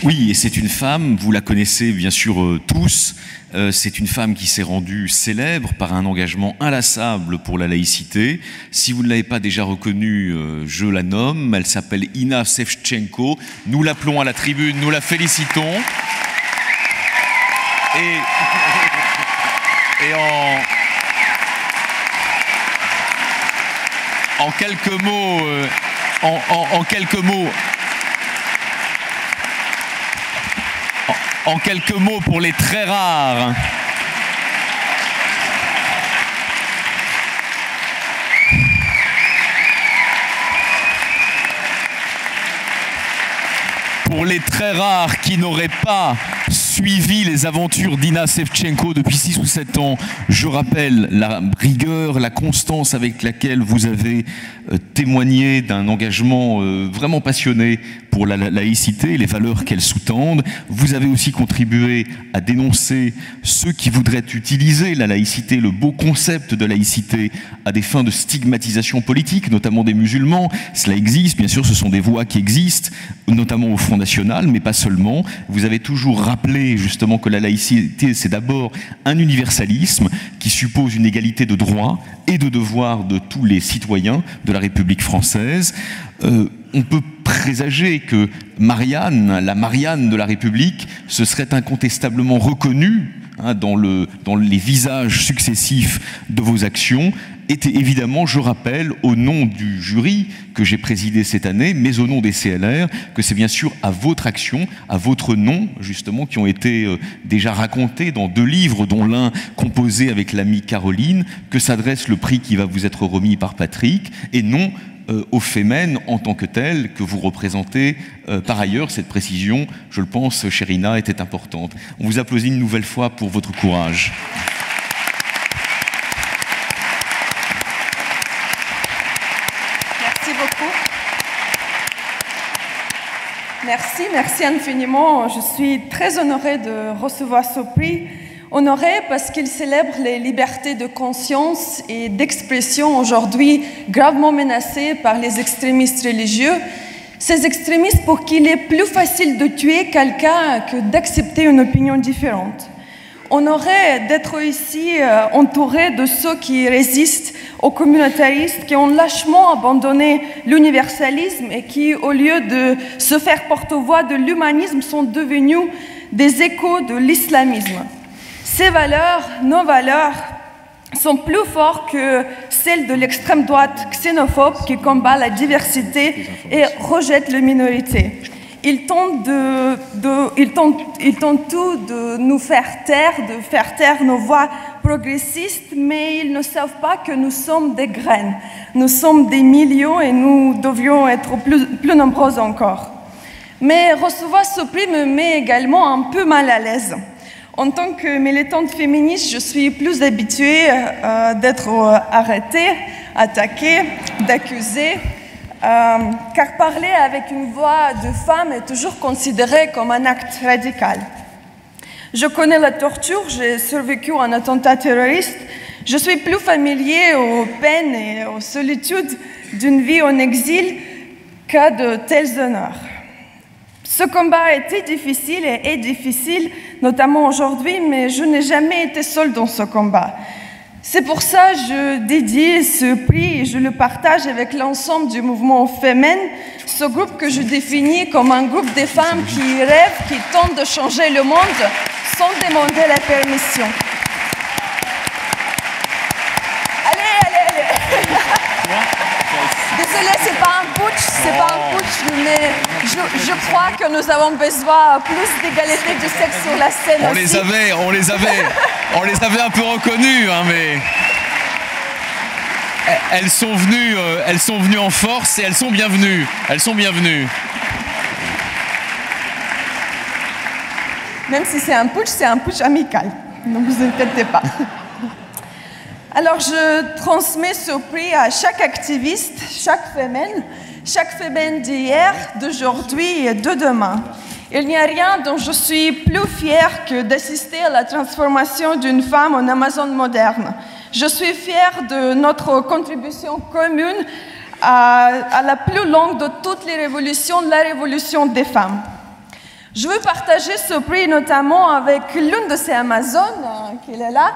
Oui, et c'est une femme, vous la connaissez bien sûr tous, c'est une femme qui s'est rendue célèbre par un engagement inlassable pour la laïcité. Si vous ne l'avez pas déjà reconnue, je la nomme, elle s'appelle Inna Sevchenko. Nous l'appelons à la tribune, nous la félicitons. Et en quelques mots, en quelques mots pour les très rares. Pour les très rares qui n'auraient pas suivi les aventures d'Inna Sevchenko depuis 6 ou 7 ans, je rappelle la rigueur, la constance avec laquelle vous avez témoigné d'un engagement vraiment passionné pour la laïcité et les valeurs qu'elle sous-tendent. Vous avez aussi contribué à dénoncer ceux qui voudraient utiliser la laïcité, le beau concept de laïcité, à des fins de stigmatisation politique, notamment des musulmans. Cela existe, bien sûr, ce sont des voix qui existent, notamment au Front National, mais pas seulement. Vous avez toujours rappelé justement que la laïcité, c'est d'abord un universalisme qui suppose une égalité de droits et de devoirs de tous les citoyens de la République française. On peut présager que Marianne, la Marianne de la République, se serait incontestablement reconnue dans les visages successifs de vos actions, était évidemment, je rappelle, au nom du jury que j'ai présidé cette année, mais au nom des CLR, que c'est bien sûr à votre action, à votre nom, justement, qui ont été déjà racontés dans 2 livres, dont l'un composé avec l'amie Caroline, que s'adresse le prix qui va vous être remis par Patrick, et non au Femen en tant que tel que vous représentez. Par ailleurs, cette précision, je le pense, chère Inna, était importante. On vous applaudit une nouvelle fois pour votre courage. Merci beaucoup. Merci infiniment. Je suis très honorée de recevoir ce prix. Honorée parce qu'il célèbre les libertés de conscience et d'expression aujourd'hui gravement menacées par les extrémistes religieux. Ces extrémistes pour qui il est plus facile de tuer quelqu'un que d'accepter une opinion différente. Honorée d'être ici entourée de ceux qui résistent aux communautaristes, qui ont lâchement abandonné l'universalisme et qui, au lieu de se faire porte-voix de l'humanisme, sont devenus des échos de l'islamisme. Ces valeurs, nos valeurs, sont plus fortes que celles de l'extrême droite xénophobe qui combat la diversité et rejette les minorités. Ils tentent tout de nous faire taire nos voix progressistes, mais ils ne savent pas que nous sommes des graines. Nous sommes des millions et nous devrions être plus nombreux encore. Mais recevoir ce prix me met également un peu mal à l'aise. En tant que militante féministe, je suis plus habituée d'être arrêtée, attaquée, d'accusée, car parler avec une voix de femme est toujours considéré comme un acte radical. Je connais la torture, j'ai survécu à un attentat terroriste, je suis plus familier aux peines et aux solitudes d'une vie en exil qu'à de tels honneurs. Ce combat a été difficile et est difficile, notamment aujourd'hui, mais je n'ai jamais été seule dans ce combat. C'est pour ça que je dédie ce prix et je le partage avec l'ensemble du mouvement Femen, ce groupe que je définis comme un groupe de femmes qui rêvent, qui tentent de changer le monde sans demander la permission. Allez. Désolée, c'est pas un putsch, mais je crois que nous avons besoin plus d'égalité du sexe sur la scène aussi. On les avait un peu reconnues, hein, mais elles sont venues en force et elles sont bienvenues. Bienvenues. Même si c'est un putsch amical. Ne vous inquiétez pas. Alors, je transmets ce prix à chaque activiste, chaque femme d'hier, d'aujourd'hui et de demain. Il n'y a rien dont je suis plus fière que d'assister à la transformation d'une femme en Amazone moderne. Je suis fière de notre contribution commune à la plus longue de toutes les révolutions, la révolution des femmes. Je veux partager ce prix notamment avec l'une de ces Amazones, qui est là,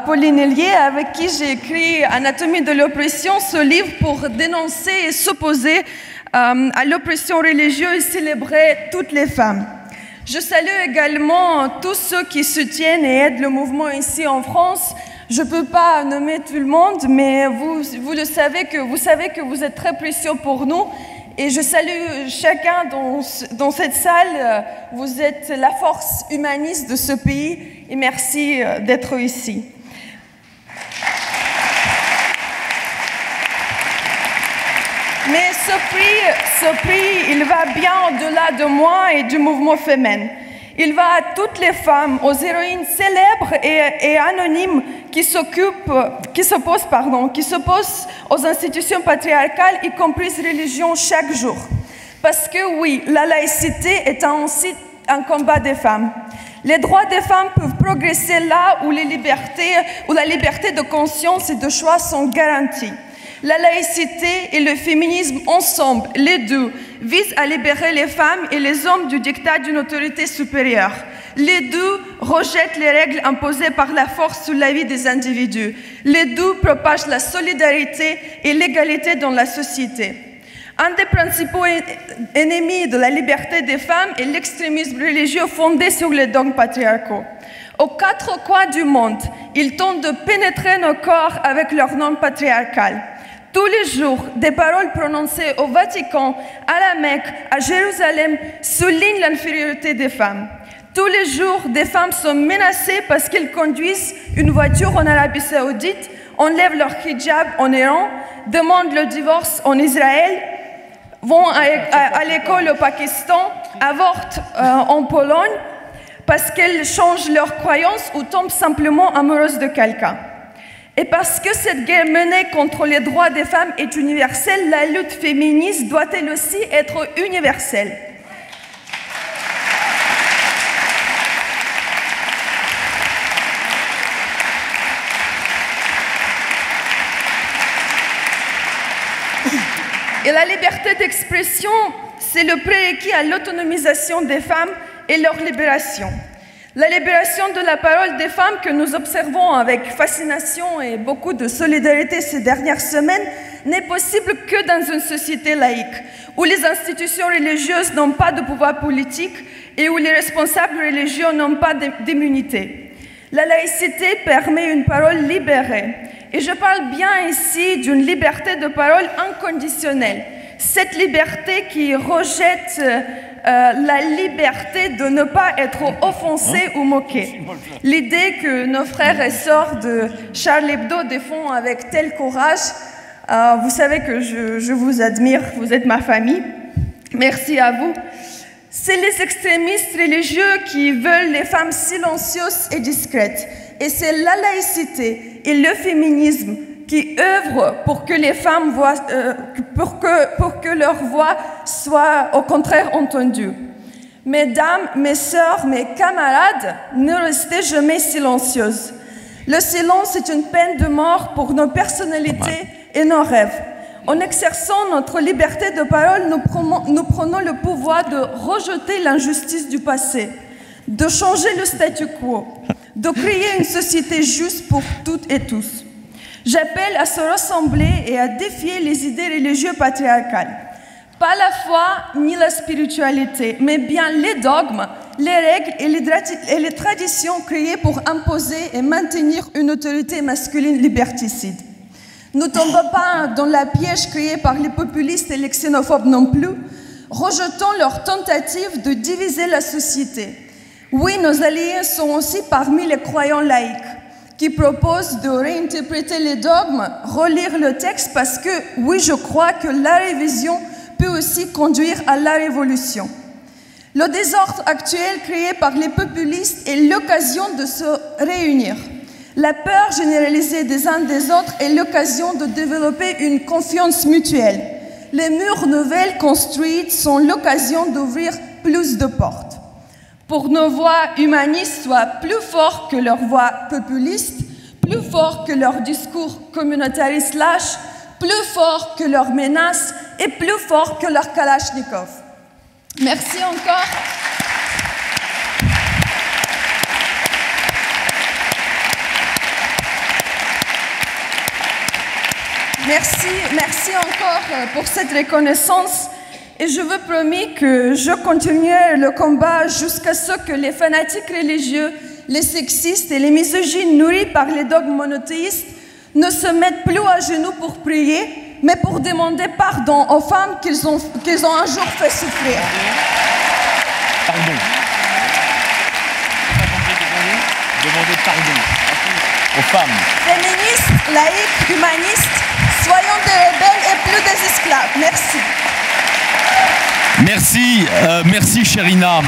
Pauline Hélier, avec qui j'ai écrit Anatomie de l'oppression, ce livre pour dénoncer et s'opposer à l'oppression religieuse et célébrer toutes les femmes. Je salue également tous ceux qui soutiennent et aident le mouvement ici en France. Je ne peux pas nommer tout le monde, mais vous savez que vous êtes très précieux pour nous. Et je salue chacun dans cette salle. Vous êtes la force humaniste de ce pays et merci d'être ici. Mais ce prix, il va bien au-delà de moi et du mouvement féminin. Il va à toutes les femmes, aux héroïnes célèbres et anonymes qui s'opposent aux institutions patriarcales, y compris les religions, chaque jour. Parce que oui, la laïcité est aussi un combat des femmes. Les droits des femmes peuvent progresser là où la liberté de conscience et de choix sont garanties. La laïcité et le féminisme ensemble, les deux, visent à libérer les femmes et les hommes du diktat d'une autorité supérieure. Les deux rejettent les règles imposées par la force sur la vie des individus. Les deux propagent la solidarité et l'égalité dans la société. Un des principaux ennemis de la liberté des femmes est l'extrémisme religieux fondé sur les dogmes patriarcaux. Aux quatre coins du monde, ils tentent de pénétrer nos corps avec leurs normes patriarcales. Tous les jours, des paroles prononcées au Vatican, à la Mecque, à Jérusalem soulignent l'infériorité des femmes. Tous les jours, des femmes sont menacées parce qu'elles conduisent une voiture en Arabie Saoudite, enlèvent leur hijab en Iran, demandent le divorce en Israël, vont à l'école au Pakistan, avortent en Pologne parce qu'elles changent leurs croyances ou tombent simplement amoureuses de quelqu'un. Et parce que cette guerre menée contre les droits des femmes est universelle, la lutte féministe doit elle aussi être universelle. Et la liberté d'expression, c'est le prérequis à l'autonomisation des femmes et leur libération. La libération de la parole des femmes que nous observons avec fascination et beaucoup de solidarité ces dernières semaines n'est possible que dans une société laïque, où les institutions religieuses n'ont pas de pouvoir politique et où les responsables religieux n'ont pas d'immunité. La laïcité permet une parole libérée. Et je parle bien ici d'une liberté de parole inconditionnelle. Cette liberté qui rejette la liberté de ne pas être offensé ou moqué. L'idée que nos frères et sœurs de Charlie Hebdo défendent avec tel courage, vous savez que je vous admire, vous êtes ma famille. Merci à vous. C'est les extrémistes religieux qui veulent les femmes silencieuses et discrètes. Et c'est la laïcité et le féminisme qui œuvrent pour que les femmes pour que leur voix soit au contraire entendue. Mesdames, mes sœurs, mes camarades, ne restez jamais silencieuses. Le silence est une peine de mort pour nos personnalités et nos rêves. En exerçant notre liberté de parole, nous prenons le pouvoir de rejeter l'injustice du passé, de changer le statu quo, de créer une société juste pour toutes et tous. J'appelle à se rassembler et à défier les idées religieuses patriarcales. Pas la foi ni la spiritualité, mais bien les dogmes, les règles et les traditions créées pour imposer et maintenir une autorité masculine liberticide. Ne tombons pas dans la piège créée par les populistes et les xénophobes non plus. Rejetons leurs tentatives de diviser la société. Oui, nos alliés sont aussi parmi les croyants laïcs qui proposent de réinterpréter les dogmes, relire le texte parce que, oui, je crois que la révision peut aussi conduire à la révolution. Le désordre actuel créé par les populistes est l'occasion de se réunir. La peur généralisée des uns des autres est l'occasion de développer une confiance mutuelle. Les murs nouvelles construites sont l'occasion d'ouvrir plus de portes. Pour que nos voix humanistes soient plus fortes que leurs voix populistes, plus fortes que leurs discours communautaristes lâches, plus forts que leurs menaces et plus forts que leurs kalachnikovs. Merci encore. Merci encore pour cette reconnaissance. Et je vous promets que je continuerai le combat jusqu'à ce que les fanatiques religieux, les sexistes et les misogynes nourris par les dogmes monothéistes ne se mettent plus à genoux pour prier, mais pour demander pardon aux femmes qu'ils ont un jour fait souffrir. Pardon. Demander pardon aux femmes. Féministes, laïcs, humanistes, soyons des rebelles et plus des esclaves. Merci. Merci Sherina.